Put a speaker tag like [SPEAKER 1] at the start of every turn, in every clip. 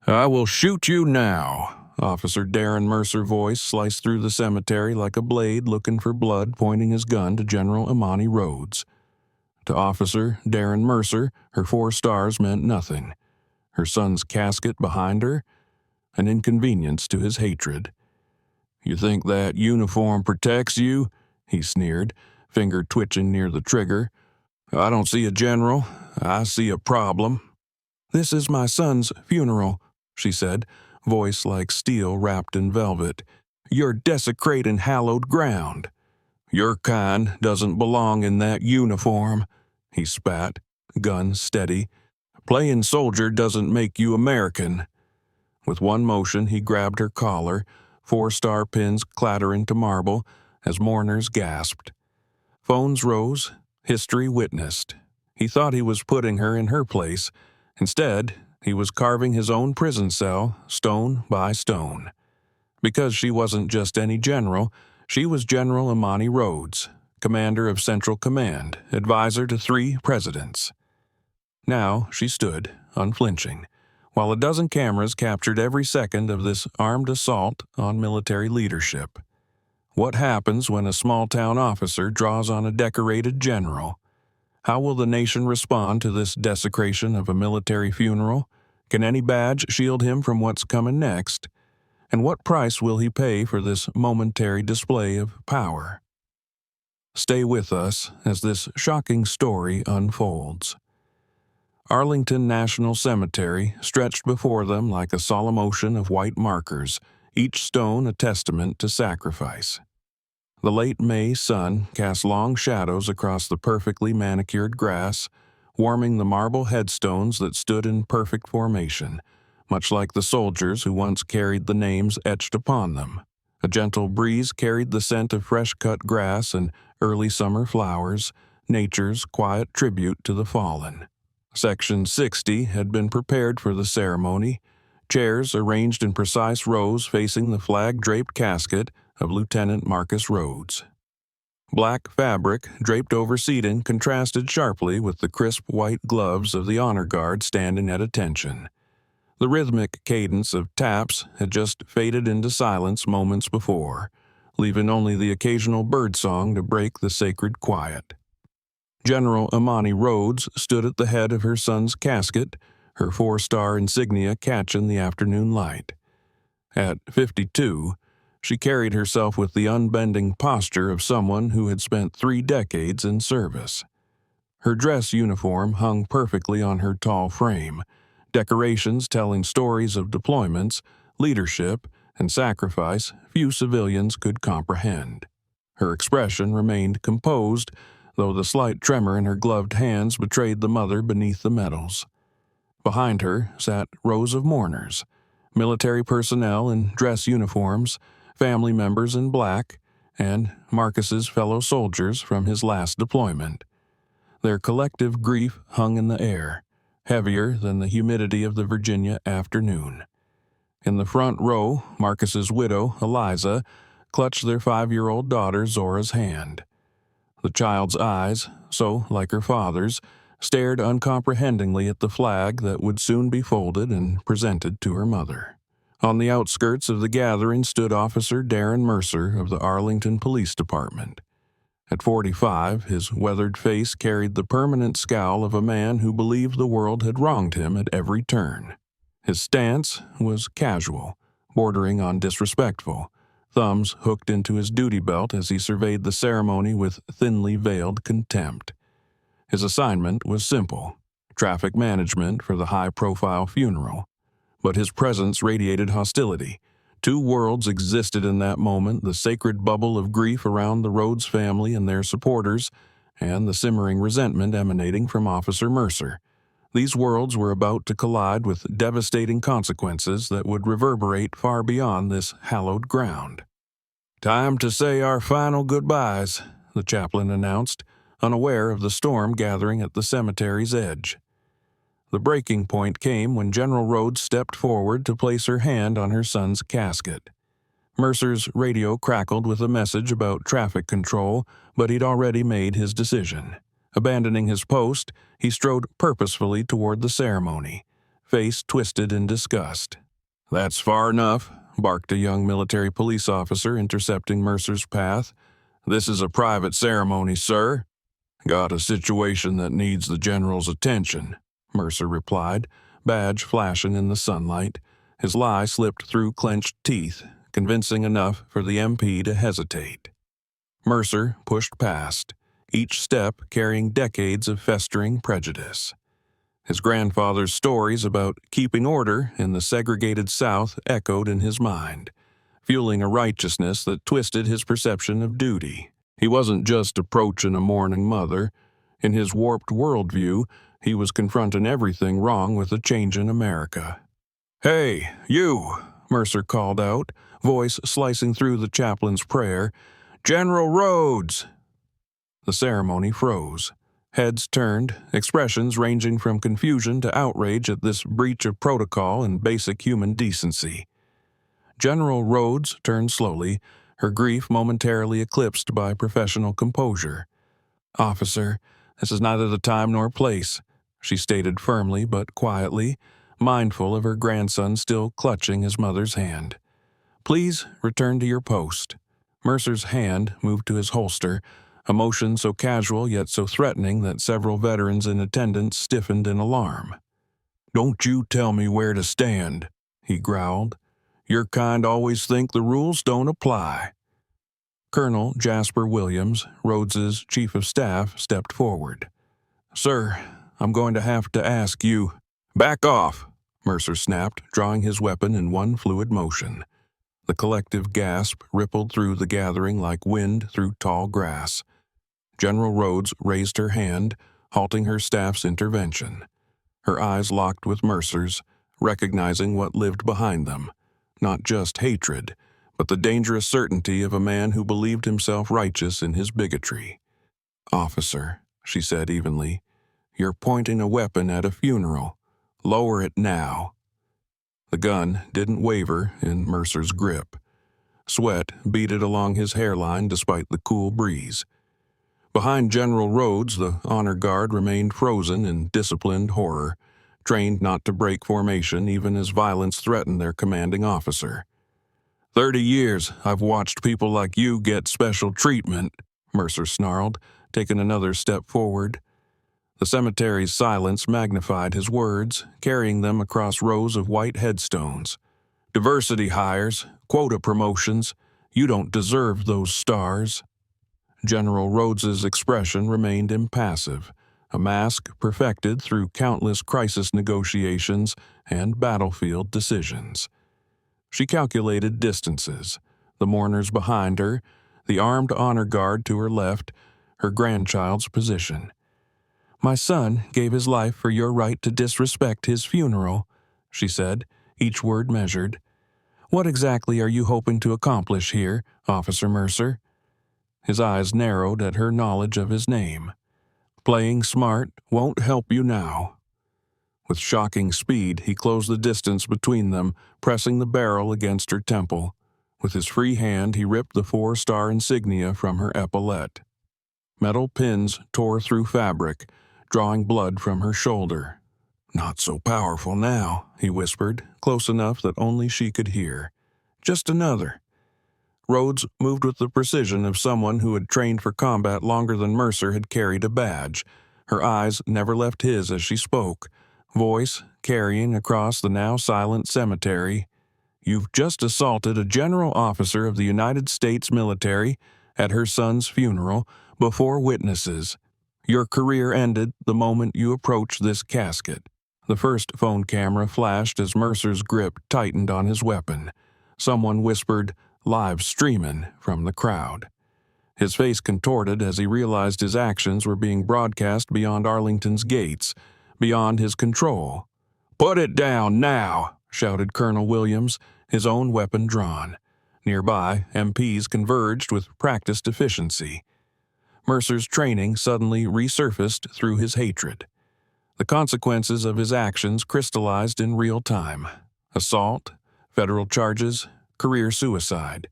[SPEAKER 1] "I will shoot you now." Officer Darren Mercer's voice sliced through the cemetery like a blade looking for blood, pointing his gun to General Imani Rhodes. To Officer Darren Mercer, her 4 stars meant nothing. Her son's casket behind her, an inconvenience to his hatred. "You think that uniform protects you?" he sneered, finger twitching near the trigger. "I don't see a general. I see a problem." "This is my son's funeral," she said, voice like steel wrapped in velvet. "You're desecrating hallowed ground." "Your kind doesn't belong in that uniform," he spat, gun steady. "Playing soldier doesn't make you American." With one motion, he grabbed her collar, 4-star pins clattering to marble as mourners gasped. Phones rose, history witnessed. He thought he was putting her in her place. Instead, he was carving his own prison cell, stone by stone. Because she wasn't just any general, she was General Imani Rhodes, commander of Central Command, advisor to 3 presidents. Now she stood, unflinching, while a dozen cameras captured every second of this armed assault on military leadership. What happens when a small-town officer draws on a decorated general? How will the nation respond to this desecration of a military funeral? Can any badge shield him from what's coming next? And what price will he pay for this momentary display of power? Stay with us as this shocking story unfolds. Arlington National Cemetery stretched before them like a solemn ocean of white markers, each stone a testament to sacrifice. The late May sun cast long shadows across the perfectly manicured grass, warming the marble headstones that stood in perfect formation, much like the soldiers who once carried the names etched upon them. A gentle breeze carried the scent of fresh-cut grass and early summer flowers, nature's quiet tribute to the fallen. Section 60 had been prepared for the ceremony, chairs arranged in precise rows facing the flag-draped casket of Lieutenant Marcus Rhodes. Black fabric draped over seating contrasted sharply with the crisp white gloves of the honor guard standing at attention. The rhythmic cadence of taps had just faded into silence moments before, leaving only the occasional birdsong to break the sacred quiet. General Imani Rhodes stood at the head of her son's casket, her 4-star insignia catching the afternoon light. At 52, she carried herself with the unbending posture of someone who had spent 3 decades in service. Her dress uniform hung perfectly on her tall frame, decorations telling stories of deployments, leadership, and sacrifice few civilians could comprehend. Her expression remained composed, though the slight tremor in her gloved hands betrayed the mother beneath the medals. Behind her sat rows of mourners, military personnel in dress uniforms, family members in black, and Marcus's fellow soldiers from his last deployment. Their collective grief hung in the air, heavier than the humidity of the Virginia afternoon. In the front row, Marcus's widow, Eliza, clutched their 5-year-old daughter Zora's hand. The child's eyes, so like her father's, stared uncomprehendingly at the flag that would soon be folded and presented to her mother. On the outskirts of the gathering stood Officer Darren Mercer of the Arlington Police Department. At 45, his weathered face carried the permanent scowl of a man who believed the world had wronged him at every turn. His stance was casual, bordering on disrespectful, thumbs hooked into his duty belt as he surveyed the ceremony with thinly veiled contempt. His assignment was simple: traffic management for the high-profile funeral. But his presence radiated hostility. 2 worlds existed in that moment, the sacred bubble of grief around the Rhodes family and their supporters, and the simmering resentment emanating from Officer Mercer. These worlds were about to collide with devastating consequences that would reverberate far beyond this hallowed ground. "Time to say our final goodbyes," the chaplain announced, unaware of the storm gathering at the cemetery's edge. The breaking point came when General Rhodes stepped forward to place her hand on her son's casket. Mercer's radio crackled with a message about traffic control, but he'd already made his decision. Abandoning his post, he strode purposefully toward the ceremony, face twisted in disgust. "That's far enough," barked a young military police officer intercepting Mercer's path. "This is a private ceremony, sir." "Got a situation that needs the general's attention," Mercer replied, badge flashing in the sunlight. His lie slipped through clenched teeth, convincing enough for the MP to hesitate. Mercer pushed past, each step carrying decades of festering prejudice. His grandfather's stories about keeping order in the segregated South echoed in his mind, fueling a righteousness that twisted his perception of duty. He wasn't just approaching a mourning mother. In his warped worldview, he was confronting everything wrong with a changing America. "Hey, you!" Mercer called out, voice slicing through the chaplain's prayer. "General Rhodes!" The ceremony froze. Heads turned, expressions ranging from confusion to outrage at this breach of protocol and basic human decency. General Rhodes turned slowly, her grief momentarily eclipsed by professional composure. "Officer, this is neither the time nor place," she stated firmly but quietly, mindful of her grandson still clutching his mother's hand. "Please return to your post." Mercer's hand moved to his holster, a motion so casual yet so threatening that several veterans in attendance stiffened in alarm. "Don't you tell me where to stand," he growled. "Your kind always think the rules don't apply." Colonel Jasper Williams, Rhodes's chief of staff, stepped forward. "Sir, I'm going to have to ask you—" "Back off," Mercer snapped, drawing his weapon in one fluid motion. The collective gasp rippled through the gathering like wind through tall grass. General Rhodes raised her hand, halting her staff's intervention. Her eyes locked with Mercer's, recognizing what lived behind them. Not just hatred, but the dangerous certainty of a man who believed himself righteous in his bigotry. "Officer," she said evenly, "you're pointing a weapon at a funeral. Lower it now." The gun didn't waver in Mercer's grip. Sweat beaded along his hairline despite the cool breeze. Behind General Rhodes, the honor guard remained frozen in disciplined horror, trained not to break formation even as violence threatened their commanding officer. 30 years I've watched people like you get special treatment," Mercer snarled, taking another step forward. The cemetery's silence magnified his words, carrying them across rows of white headstones. "Diversity hires, quota promotions. You don't deserve those stars." General Rhodes's expression remained impassive, a mask perfected through countless crisis negotiations and battlefield decisions. She calculated distances, the mourners behind her, the armed honor guard to her left, her grandchild's position. "My son gave his life for your right to disrespect his funeral," she said, each word measured. "What exactly are you hoping to accomplish here, Officer Mercer?" His eyes narrowed at her knowledge of his name. "Playing smart won't help you now." With shocking speed, he closed the distance between them, pressing the barrel against her temple. With his free hand, he ripped the 4-star insignia from her epaulette. Metal pins tore through fabric, drawing blood from her shoulder. "Not so powerful now," he whispered, close enough that only she could hear. "Just another." Rhodes moved with the precision of someone who had trained for combat longer than Mercer had carried a badge. Her eyes never left his as she spoke, voice carrying across the now silent cemetery. "You've just assaulted a general officer of the United States military at her son's funeral before witnesses. Your career ended the moment you approached this casket." The first phone camera flashed as Mercer's grip tightened on his weapon. Someone whispered, "Live streamin'," from the crowd. His face contorted as he realized his actions were being broadcast beyond Arlington's gates, beyond his control. "Put it down now," shouted Colonel Williams, his own weapon drawn. Nearby, MPs converged with practiced efficiency. Mercer's training suddenly resurfaced through his hatred. The consequences of his actions crystallized in real time. Assault, federal charges, career suicide.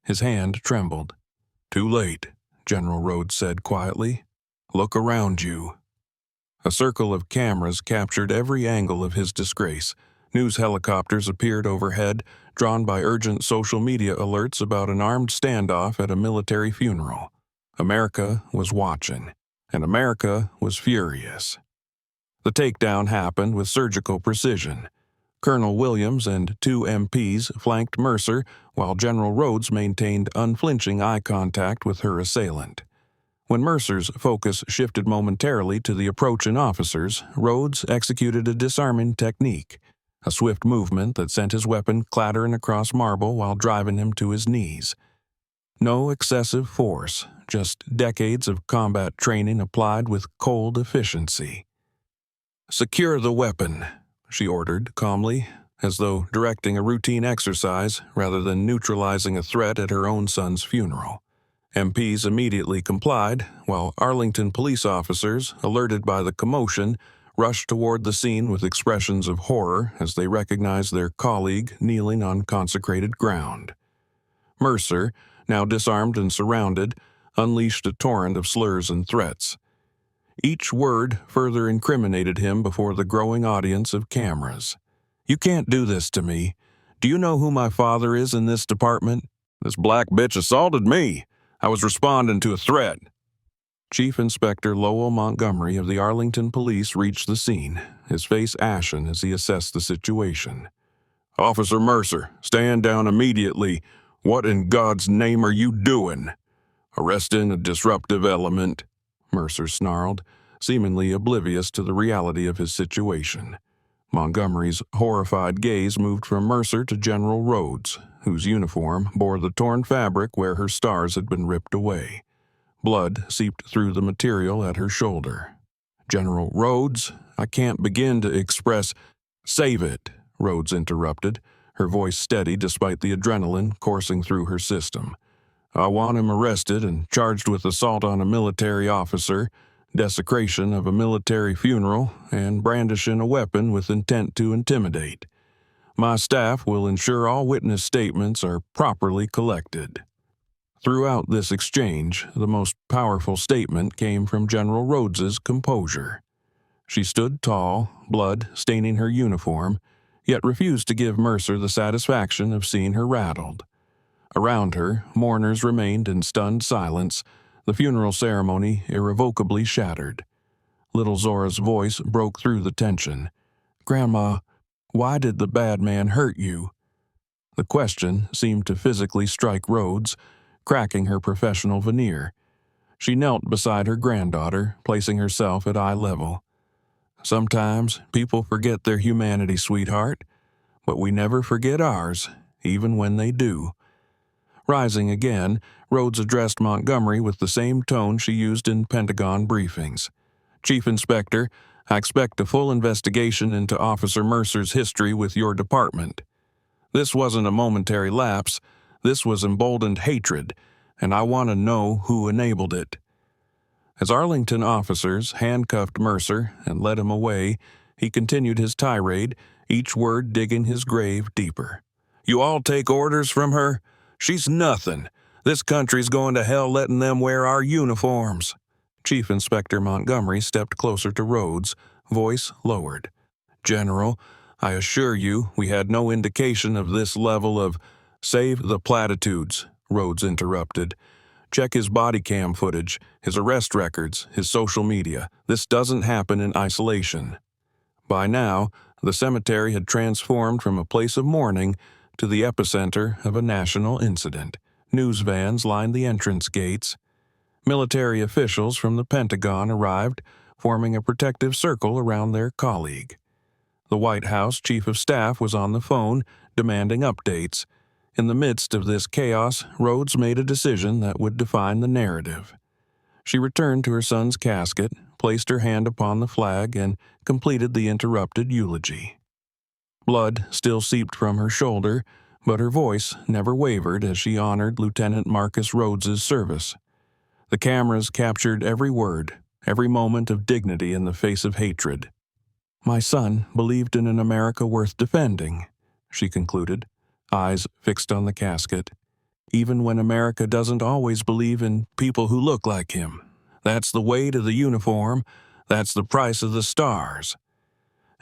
[SPEAKER 1] His hand trembled. "Too late," General Rhodes said quietly. "Look around you." A circle of cameras captured every angle of his disgrace. News helicopters appeared overhead, drawn by urgent social media alerts about an armed standoff at a military funeral. America was watching, and America was furious. The takedown happened with surgical precision. Colonel Williams and 2 MPs flanked Mercer, while General Rhodes maintained unflinching eye contact with her assailant. When Mercer's focus shifted momentarily to the approaching officers, Rhodes executed a disarming technique, a swift movement that sent his weapon clattering across marble while driving him to his knees. No excessive force, just decades of combat training applied with cold efficiency. "Secure the weapon," she ordered calmly, as though directing a routine exercise rather than neutralizing a threat at her own son's funeral. MPs immediately complied, while Arlington police officers, alerted by the commotion, rushed toward the scene with expressions of horror as they recognized their colleague kneeling on consecrated ground. Mercer, now disarmed and surrounded, unleashed a torrent of slurs and threats. Each word further incriminated him before the growing audience of cameras. "You can't do this to me. Do you know who my father is in this department? This black bitch assaulted me. I was responding to a threat." Chief Inspector Lowell Montgomery of the Arlington Police reached the scene, his face ashen as he assessed the situation. "Officer Mercer, stand down immediately. What in God's name are you doing?" "Arresting a disruptive element," Mercer snarled, seemingly oblivious to the reality of his situation. Montgomery's horrified gaze moved from Mercer to General Rhodes, whose uniform bore the torn fabric where her stars had been ripped away. Blood seeped through the material at her shoulder. "General Rhodes, I can't begin to express—" "Save it," Rhodes interrupted, her voice steady despite the adrenaline coursing through her system. "I want him arrested and charged with assault on a military officer, desecration of a military funeral, and brandishing a weapon with intent to intimidate. My staff will ensure all witness statements are properly collected." Throughout this exchange, the most powerful statement came from General Rhodes's composure. She stood tall, blood staining her uniform, yet refused to give Mercer the satisfaction of seeing her rattled. Around her, mourners remained in stunned silence, the funeral ceremony irrevocably shattered. Little Zora's voice broke through the tension. "Grandma, why did the bad man hurt you?" The question seemed to physically strike Rhodes, cracking her professional veneer. She knelt beside her granddaughter, placing herself at eye level. "Sometimes people forget their humanity, sweetheart, but we never forget ours, even when they do." Rising again, Rhodes addressed Montgomery with the same tone she used in Pentagon briefings. "Chief Inspector, I expect a full investigation into Officer Mercer's history with your department. This wasn't a momentary lapse. This was emboldened hatred, and I want to know who enabled it." As Arlington officers handcuffed Mercer and led him away, he continued his tirade, each word digging his grave deeper. "You all take orders from her? She's nothing. This country's going to hell letting them wear our uniforms." Chief Inspector Montgomery stepped closer to Rhodes, voice lowered. "General, I assure you we had no indication of this level of—" "Save the platitudes," Rhodes interrupted. "Check his body cam footage, his arrest records, his social media. This doesn't happen in isolation." By now, the cemetery had transformed from a place of mourning to the epicenter of a national incident. News vans lined the entrance gates. Military officials from the Pentagon arrived, forming a protective circle around their colleague. The White House Chief of Staff was on the phone, demanding updates. In the midst of this chaos, Rhodes made a decision that would define the narrative. She returned to her son's casket, placed her hand upon the flag, and completed the interrupted eulogy. Blood still seeped from her shoulder, but her voice never wavered as she honored Lieutenant Marcus Rhodes's service. The cameras captured every word, every moment of dignity in the face of hatred. "My son believed in an America worth defending," she concluded, eyes fixed on the casket. "Even when America doesn't always believe in people who look like him. That's the weight of the uniform, That's the price of the stars."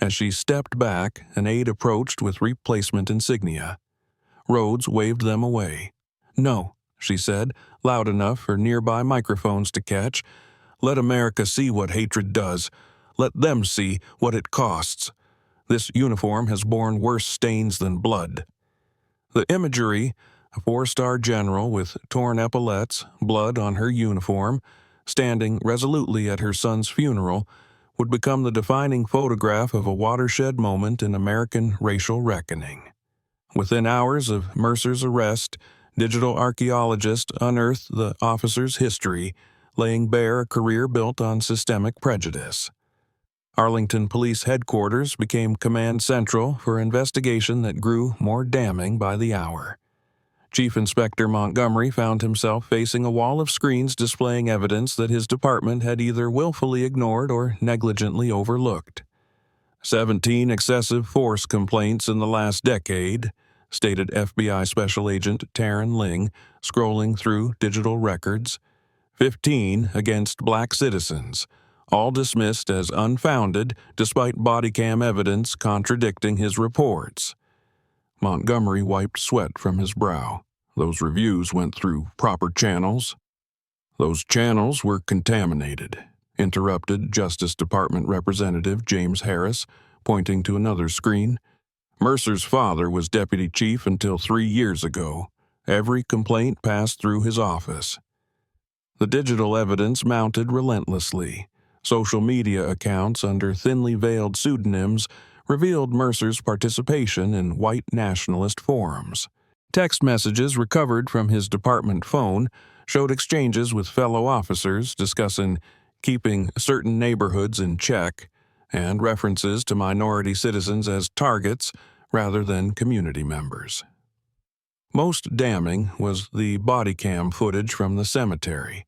[SPEAKER 1] As she stepped back, an aide approached with replacement insignia. Rhodes waved them away. "No," she said, loud enough for nearby microphones to catch. "Let America see what hatred does. Let them see what it costs. This uniform has borne worse stains than blood." The imagery, a 4-star general with torn epaulettes, blood on her uniform, standing resolutely at her son's funeral, would become the defining photograph of a watershed moment in American racial reckoning. Within hours of Mercer's arrest, digital archaeologists unearthed the officer's history, laying bare a career built on systemic prejudice. Arlington Police Headquarters became command central for an investigation that grew more damning by the hour. Chief Inspector Montgomery found himself facing a wall of screens displaying evidence that his department had either willfully ignored or negligently overlooked. 17 excessive force complaints in the last decade, stated FBI Special Agent Taryn Ling, scrolling through digital records. 15 against black citizens, all dismissed as unfounded despite body cam evidence contradicting his reports. Montgomery wiped sweat from his brow. Those reviews went through proper channels. "Those channels were contaminated," interrupted Justice Department Representative James Harris, pointing to another screen. "Mercer's father was deputy chief until 3 years ago. Every complaint passed through his office." The digital evidence mounted relentlessly. Social media accounts under thinly veiled pseudonyms revealed Mercer's participation in white nationalist forums. Text messages recovered from his department phone showed exchanges with fellow officers discussing keeping certain neighborhoods in check and references to minority citizens as targets rather than community members. Most damning was the body cam footage from the cemetery.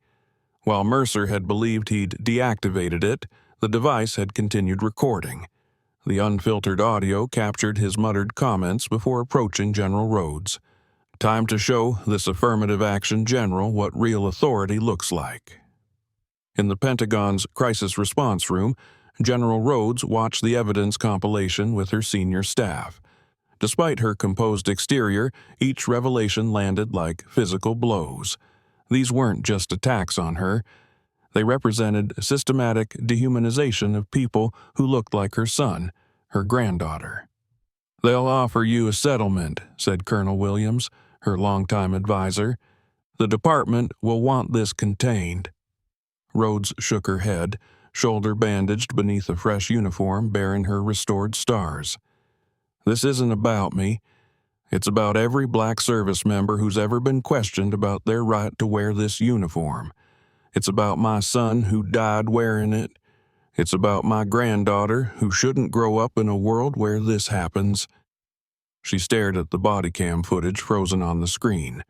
[SPEAKER 1] While Mercer had believed he'd deactivated it, the device had continued recording. The unfiltered audio captured his muttered comments before approaching General Rhodes. "Time to show this affirmative action general what real authority looks like." In the Pentagon's crisis response room, General Rhodes watched the evidence compilation with her senior staff. Despite her composed exterior, each revelation landed like physical blows. These weren't just attacks on her. They represented systematic dehumanization of people who looked like her son, her granddaughter. "They'll offer you a settlement," said Colonel Williams, her longtime advisor. "The department will want this contained." Rhodes shook her head, shoulder bandaged beneath a fresh uniform bearing her restored stars. "This isn't about me. It's about every black service member who's ever been questioned about their right to wear this uniform. It's about my son who died wearing it. It's about my granddaughter who shouldn't grow up in a world where this happens." She stared at the body cam footage frozen on the screen,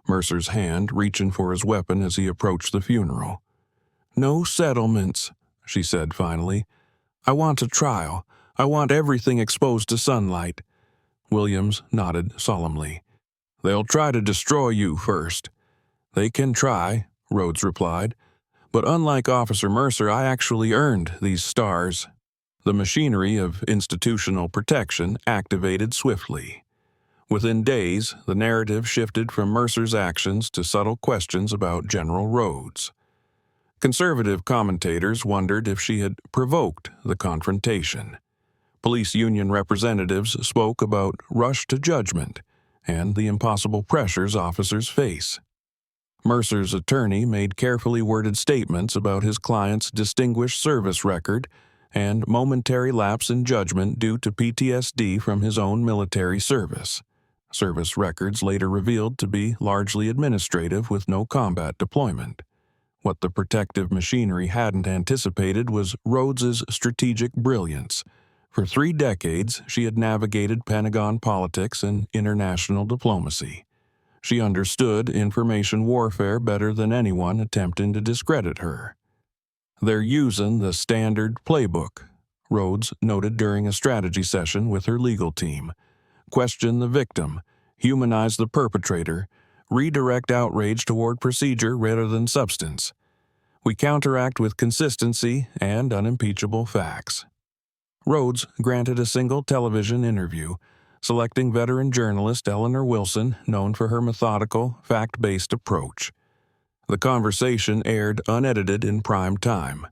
[SPEAKER 1] Mercer's hand reaching for his weapon as he approached the funeral. "No settlements," she said finally. "I want a trial. I want everything exposed to sunlight." Williams nodded solemnly. "They'll try to destroy you first." "They can try," Rhodes replied. "But unlike Officer Mercer, I actually earned these stars." The machinery of institutional protection activated swiftly. Within days, the narrative shifted from Mercer's actions to subtle questions about General Rhodes. Conservative commentators wondered if she had provoked the confrontation. Police union representatives spoke about rush to judgment and the impossible pressures officers face. Mercer's attorney made carefully worded statements about his client's distinguished service record and momentary lapse in judgment due to PTSD from his own military service. Service records later revealed to be largely administrative with no combat deployment. What the protective machinery hadn't anticipated was Rhodes's strategic brilliance. For 3 decades, she had navigated Pentagon politics and international diplomacy. She understood information warfare better than anyone attempting to discredit her. "They're using the standard playbook," Rhodes noted during a strategy session with her legal team. "Question the victim, humanize the perpetrator, redirect outrage toward procedure rather than substance. We counteract with consistency and unimpeachable facts. Rhodes granted a single television interview, selecting veteran journalist Eleanor Wilson, known for her methodical, fact-based approach. The conversation aired unedited in prime time.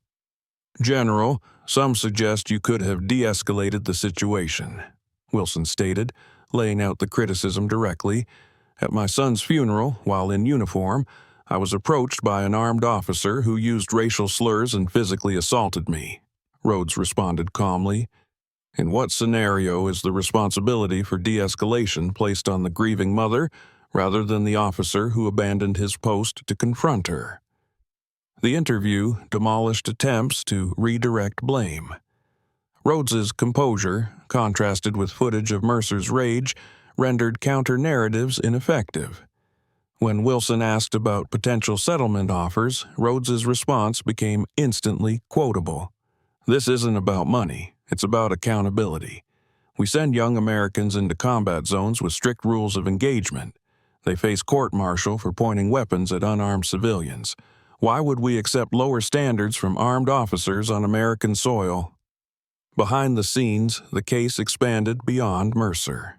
[SPEAKER 1] "General, some suggest you could have de-escalated the situation," Wilson stated, laying out the criticism directly. "At my son's funeral, while in uniform, I was approached by an armed officer who used racial slurs and physically assaulted me." Rhodes responded calmly. "In what scenario is the responsibility for de-escalation placed on the grieving mother rather than the officer who abandoned his post to confront her?" The interview demolished attempts to redirect blame. Rhodes's composure, contrasted with footage of Mercer's rage, rendered counter-narratives ineffective. When Wilson asked about potential settlement offers, Rhodes's response became instantly quotable. "This isn't about money, it's about accountability. We send young Americans into combat zones with strict rules of engagement. They face court-martial for pointing weapons at unarmed civilians. Why would we accept lower standards from armed officers on American soil?" Behind the scenes, the case expanded beyond Mercer.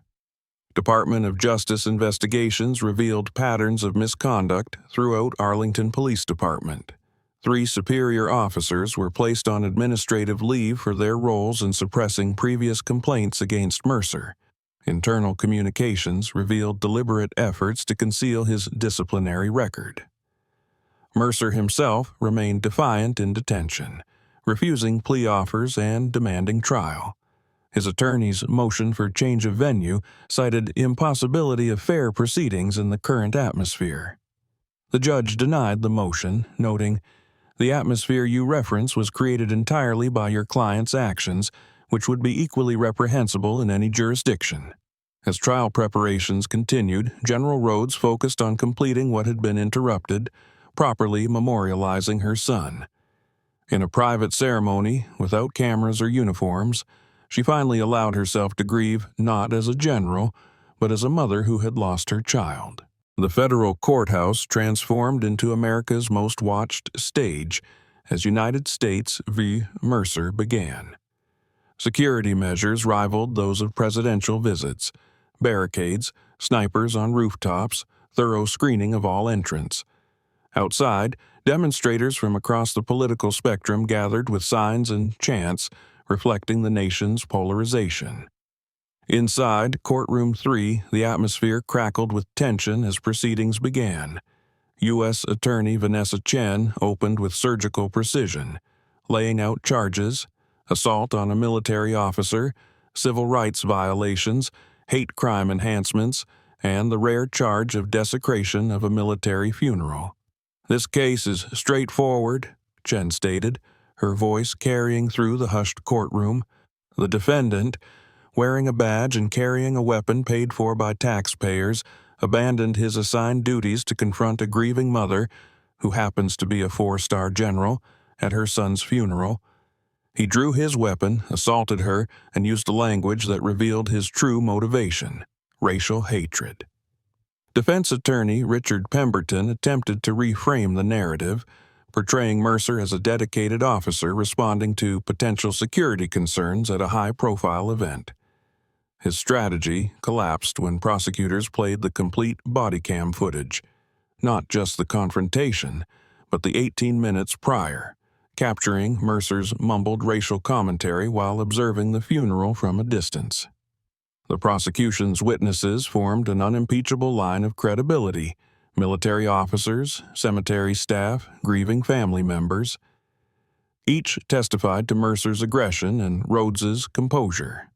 [SPEAKER 1] Department of Justice investigations revealed patterns of misconduct throughout Arlington Police Department. 3 superior officers were placed on administrative leave for their roles in suppressing previous complaints against Mercer. Internal communications revealed deliberate efforts to conceal his disciplinary record. Mercer himself remained defiant in detention, refusing plea offers and demanding trial. His attorney's motion for change of venue cited impossibility of fair proceedings in the current atmosphere. The judge denied the motion, noting, "The atmosphere you reference was created entirely by your client's actions, which would be equally reprehensible in any jurisdiction." As trial preparations continued, General Rhodes focused on completing what had been interrupted, properly memorializing her son. In a private ceremony, without cameras or uniforms, she finally allowed herself to grieve not as a general, but as a mother who had lost her child. The federal courthouse transformed into America's most watched stage as United States v. Mercer began. Security measures rivaled those of presidential visits: barricades, snipers on rooftops, thorough screening of all entrants. Outside, demonstrators from across the political spectrum gathered with signs and chants reflecting the nation's polarization. Inside Courtroom 3, the atmosphere crackled with tension as proceedings began. U.S. Attorney Vanessa Chen opened with surgical precision, laying out charges: assault on a military officer, civil rights violations, hate crime enhancements, and the rare charge of desecration of a military funeral. "This case is straightforward," Chen stated, her voice carrying through the hushed courtroom. "The defendant, wearing a badge and carrying a weapon paid for by taxpayers, abandoned his assigned duties to confront a grieving mother, who happens to be a 4-star general, at her son's funeral. He drew his weapon, assaulted her, and used language that revealed his true motivation: racial hatred." Defense attorney Richard Pemberton attempted to reframe the narrative, portraying Mercer as a dedicated officer responding to potential security concerns at a high-profile event. His strategy collapsed when prosecutors played the complete body cam footage, not just the confrontation, but the 18 minutes prior, capturing Mercer's mumbled racial commentary while observing the funeral from a distance. The prosecution's witnesses formed an unimpeachable line of credibility: military officers, cemetery staff, grieving family members. Each testified to Mercer's aggression and Rhodes's composure.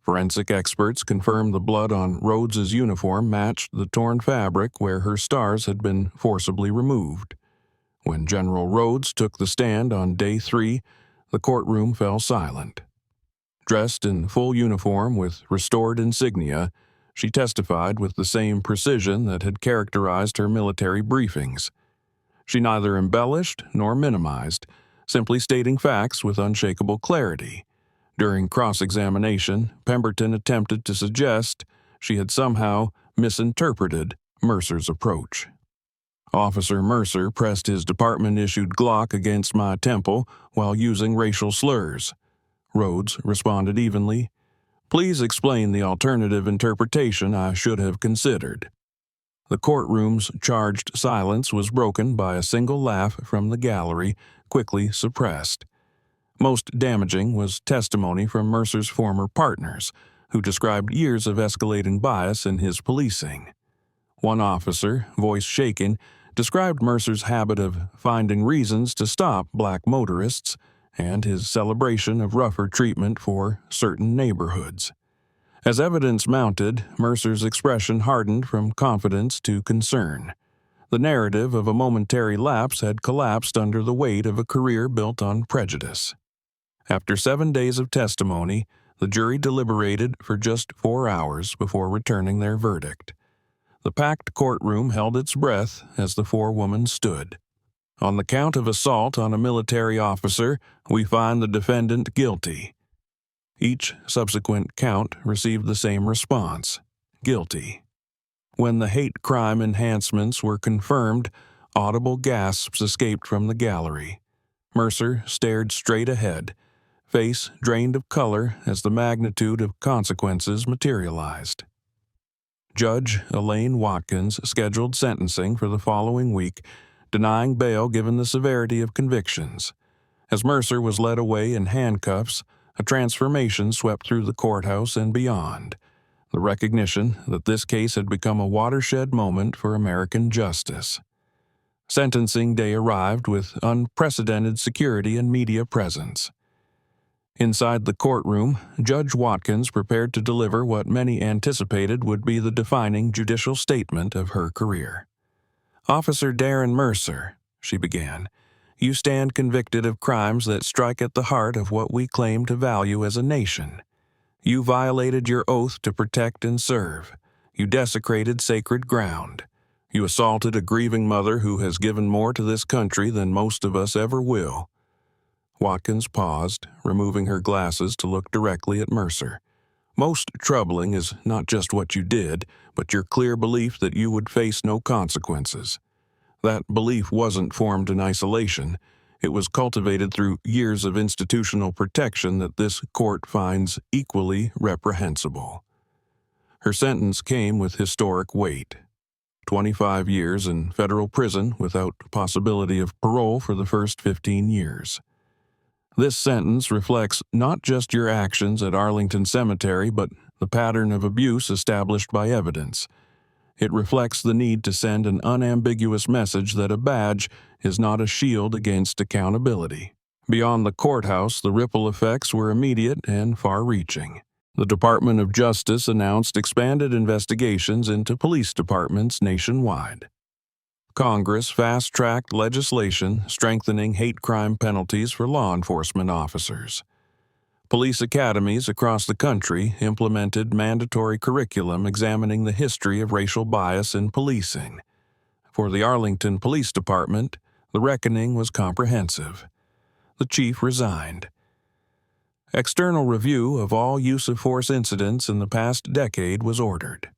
[SPEAKER 1] Forensic experts confirmed the blood on Rhodes's uniform matched the torn fabric where her stars had been forcibly removed. When General Rhodes took the stand on day 3, the courtroom fell silent. Dressed in full uniform with restored insignia, she testified with the same precision that had characterized her military briefings. She neither embellished nor minimized, simply stating facts with unshakable clarity. During cross-examination, Pemberton attempted to suggest she had somehow misinterpreted Mercer's approach. Officer Mercer pressed his department-issued Glock against my temple while using racial slurs. Rhodes responded evenly, "Please explain the alternative interpretation I should have considered." The courtroom's charged silence was broken by a single laugh from the gallery, quickly suppressed. Most damaging was testimony from Mercer's former partners, who described years of escalating bias in his policing. One officer, voice shaken, described Mercer's habit of finding reasons to stop black motorists and his celebration of rougher treatment for certain neighborhoods. As evidence mounted, Mercer's expression hardened from confidence to concern. The narrative of a momentary lapse had collapsed under the weight of a career built on prejudice. After 7 days of testimony, the jury deliberated for just 4 hours before returning their verdict. The packed courtroom held its breath as the forewoman stood. On the count of assault on a military officer, we find the defendant guilty. Each subsequent count received the same response: guilty. When the hate crime enhancements were confirmed, audible gasps escaped from the gallery. Mercer stared straight ahead, face drained of color as the magnitude of consequences materialized. Judge Elaine Watkins scheduled sentencing for the following week, denying bail given the severity of convictions. As Mercer was led away in handcuffs, a transformation swept through the courthouse and beyond. The recognition that this case had become a watershed moment for American justice. Sentencing day arrived with unprecedented security and media presence. Inside the courtroom, Judge Watkins prepared to deliver what many anticipated would be the defining judicial statement of her career. "Officer Darren Mercer," she began, "you stand convicted of crimes that strike at the heart of what we claim to value as a nation. You violated your oath to protect and serve. You desecrated sacred ground. You assaulted a grieving mother who has given more to this country than most of us ever will." Watkins paused, removing her glasses to look directly at Mercer. "Most troubling is not just what you did, but your clear belief that you would face no consequences. That belief wasn't formed in isolation. It was cultivated through years of institutional protection that this court finds equally reprehensible." Her sentence came with historic weight. 25 years in federal prison without possibility of parole for the first 15 years. This sentence reflects not just your actions at Arlington Cemetery, but the pattern of abuse established by evidence. It reflects the need to send an unambiguous message that a badge is not a shield against accountability. Beyond the courthouse, the ripple effects were immediate and far-reaching. The Department of Justice announced expanded investigations into police departments nationwide. Congress fast-tracked legislation strengthening hate crime penalties for law enforcement officers. Police academies across the country implemented mandatory curriculum examining the history of racial bias in policing. For the Arlington Police Department, the reckoning was comprehensive. The chief resigned. External review of all use-of-force incidents in the past decade was ordered.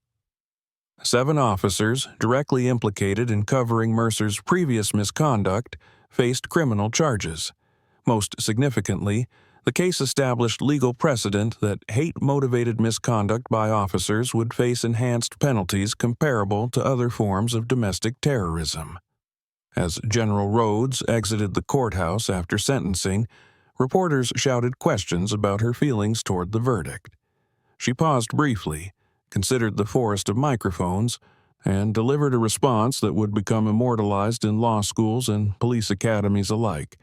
[SPEAKER 1] 7 officers directly implicated in covering Mercer's previous misconduct faced criminal charges. Most significantly, the case established legal precedent that hate-motivated misconduct by officers would face enhanced penalties comparable to other forms of domestic terrorism. As General Rhodes exited the courthouse after sentencing, reporters shouted questions about her feelings toward the verdict. She paused briefly, considered the forest of microphones, and delivered a response that would become immortalized in law schools and police academies alike.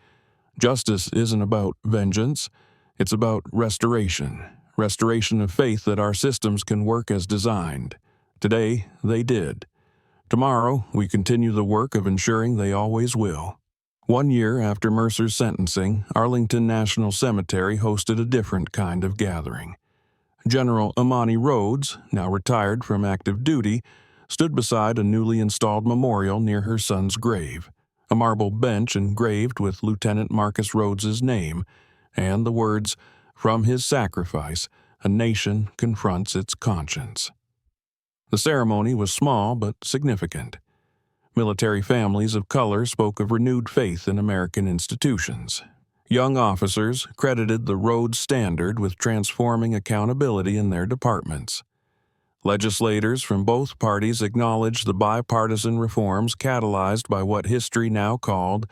[SPEAKER 1] Justice isn't about vengeance, it's about restoration of faith that our systems can work as designed. Today, they did. Tomorrow, we continue the work of ensuring they always will. 1 year after Mercer's sentencing, Arlington National Cemetery hosted a different kind of gathering. General Imani Rhodes, now retired from active duty, stood beside a newly installed memorial near her son's grave, a marble bench engraved with Lieutenant Marcus Rhodes's name, and the words, "From his sacrifice, a nation confronts its conscience." The ceremony was small but significant. Military families of color spoke of renewed faith in American institutions. Young officers credited the Rhodes Standard with transforming accountability in their departments. Legislators from both parties acknowledged the bipartisan reforms catalyzed by what history now called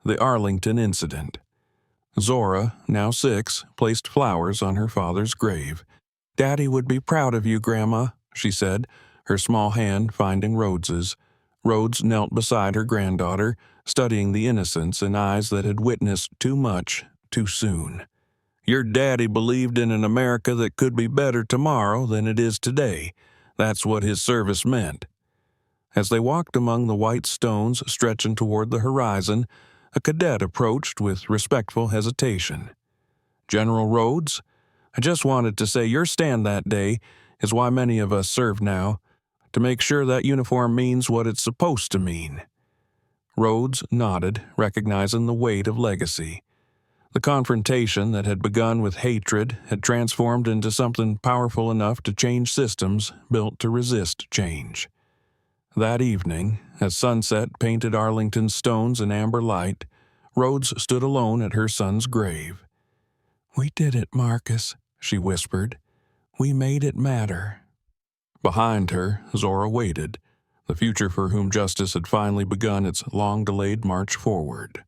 [SPEAKER 1] the Arlington Incident. Zora, now 6, placed flowers on her father's grave. "Daddy would be proud of you, Grandma," she said, her small hand finding Rhodes's. Rhodes knelt beside her granddaughter, studying the innocence in eyes that had witnessed too much, too soon. "Your daddy believed in an America that could be better tomorrow than it is today. That's what his service meant." As they walked among the white stones stretching toward the horizon, a cadet approached with respectful hesitation. "General Rhodes, I just wanted to say your stand that day is why many of us serve now, to make sure that uniform means what it's supposed to mean." Rhodes nodded, recognizing the weight of legacy. The confrontation that had begun with hatred had transformed into something powerful enough to change systems built to resist change. That evening, as sunset painted Arlington's stones in amber light, Rhodes stood alone at her son's grave. "We did it, Marcus," she whispered. "We made it matter." Behind her, Zora waited, the future for whom justice had finally begun its long-delayed march forward.